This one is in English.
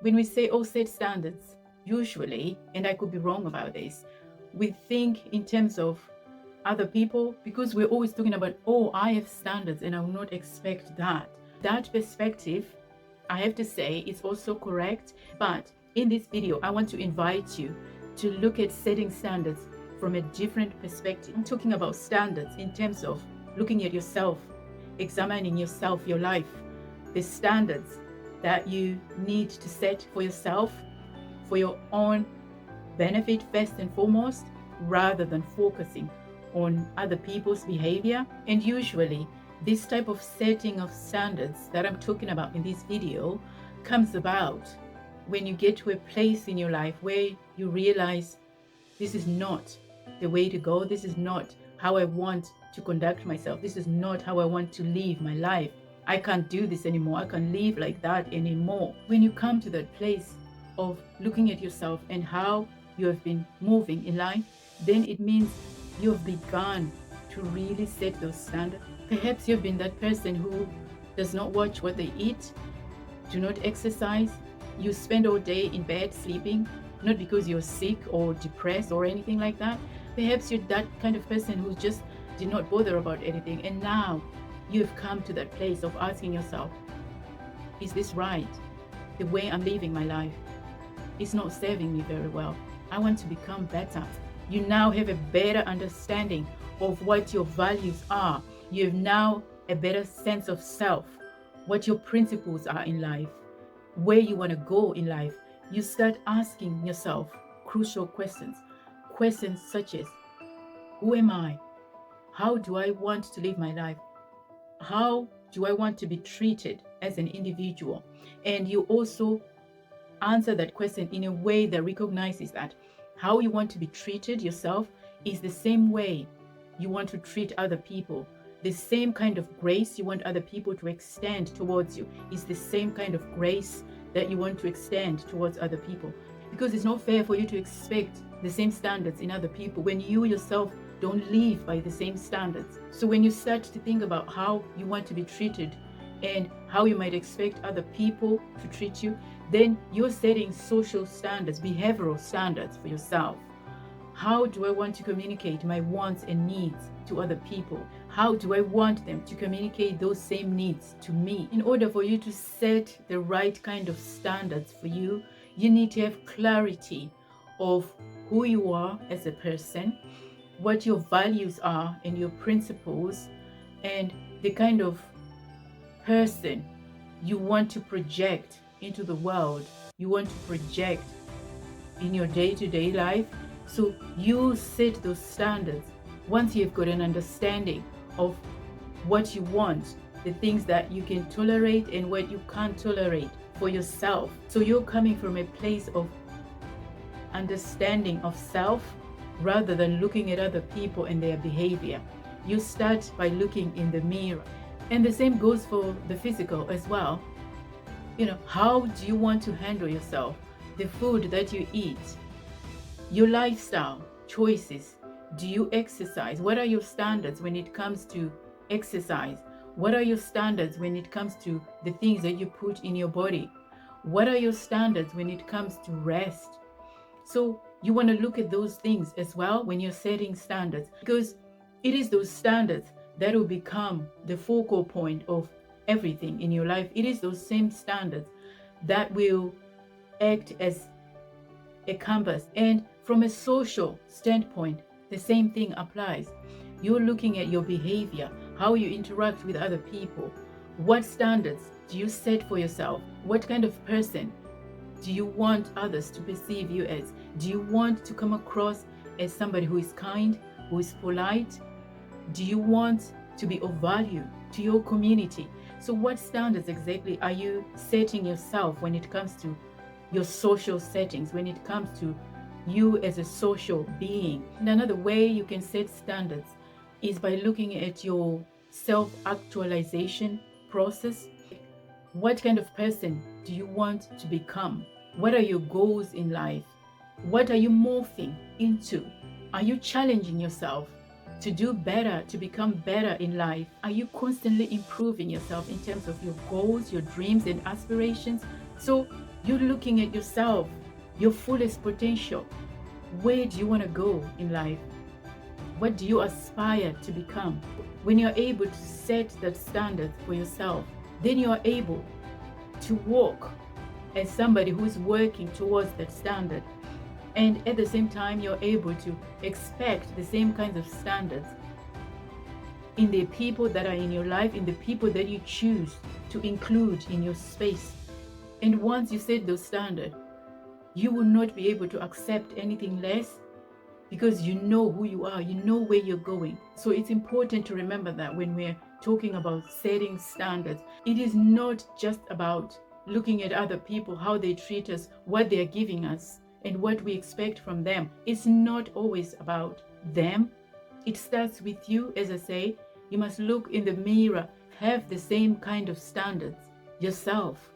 When we say, oh, set standards, usually, and I could be wrong about this, we think in terms of other people because we're always talking about, oh, I have standards and I will not expect that. That perspective, I have to say, is also correct. But in this video, I want to invite you to look at setting standards from a different perspective. I'm talking about standards in terms of looking at yourself, examining yourself, your life, the standards that you need to set for yourself, for your own benefit first and foremost, rather than focusing on other people's behavior. And usually, this type of setting of standards that I'm talking about in this video comes about when you get to a place in your life where you realize this is not the way to go. This is not how I want to conduct myself. This is not how I want to live my life. I can't do this anymore. I can't live like that anymore. When you come to that place of looking at yourself and how you have been moving in life, then it means you have begun to really set those standards. Perhaps you've been that person who does not watch what they eat, do not exercise, you spend all day in bed sleeping, not because you're sick or depressed or anything like that. Perhaps you're that kind of person who just did not bother about anything, and now you've come to that place of asking yourself, is this right? The way I'm living my life is not serving me very well. I want to become better. You now have a better understanding of what your values are. You have now a better sense of self, what your principles are in life, where you want to go in life. You start asking yourself crucial questions. Questions such as, who am I? How do I want to live my life? How do I want to be treated as an individual? And you also answer that question in a way that recognizes that how you want to be treated yourself is the same way you want to treat other people. The same kind of grace you want other people to extend towards you is the same kind of grace that you want to extend towards other people. Because it's not fair for you to expect the same standards in other people when you yourself don't live by the same standards. So when you start to think about how you want to be treated and how you might expect other people to treat you, then you're setting social standards, behavioral standards for yourself. How do I want to communicate my wants and needs to other people? How do I want them to communicate those same needs to me? In order for you to set the right kind of standards for you, you need to have clarity of who you are as a person, what your values are and your principles, and the kind of person you want to project into the world, you want to project in your day-to-day life. So you set those standards once you've got an understanding of what you want, the things that you can tolerate and what you can't tolerate for yourself. So you're coming from a place of understanding of self rather than looking at other people and their behavior. You start by looking in the mirror. And the same goes for the physical as well. How do you want to handle yourself? The food that you eat, your lifestyle choices. Do you exercise? What are your standards when it comes to exercise? What are your standards when it comes to the things that you put in your body? What are your standards when it comes to rest? So you want to look at those things as well when you're setting standards, because it is those standards that will become the focal point of everything in your life. It is those same standards that will act as a compass. And from a social standpoint, the same thing applies. You're looking at your behavior, how you interact with other people. What standards do you set for yourself? What kind of person do you want others to perceive you as? Do you want to come across as somebody who is kind, who is polite? Do you want to be of value to your community? So what standards exactly are you setting yourself when it comes to your social settings, when it comes to you as a social being? And another way you can set standards is by looking at your self-actualization process. What kind of person do you want to become? What are your goals in life? What are you morphing into? Are you challenging yourself to do better, to become better in life? Are you constantly improving yourself in terms of your goals, your dreams and aspirations? So You're looking at yourself, your fullest potential. Where do you want to go in life? What do you aspire to become? When you're able to set that standard for yourself, then you're able to walk as somebody who's working towards that standard. And at the same time, you're able to expect the same kinds of standards in the people that are in your life, in the people that you choose to include in your space. And once you set those standards, you will not be able to accept anything less, because you know who you are, you know where you're going. So it's important to remember that when we're talking about setting standards, it is not just about looking at other people, how they treat us, what they're giving us, and what we expect from them. It's not always about them. It starts with you. As I say, you must look in the mirror, have the same kind of standards yourself.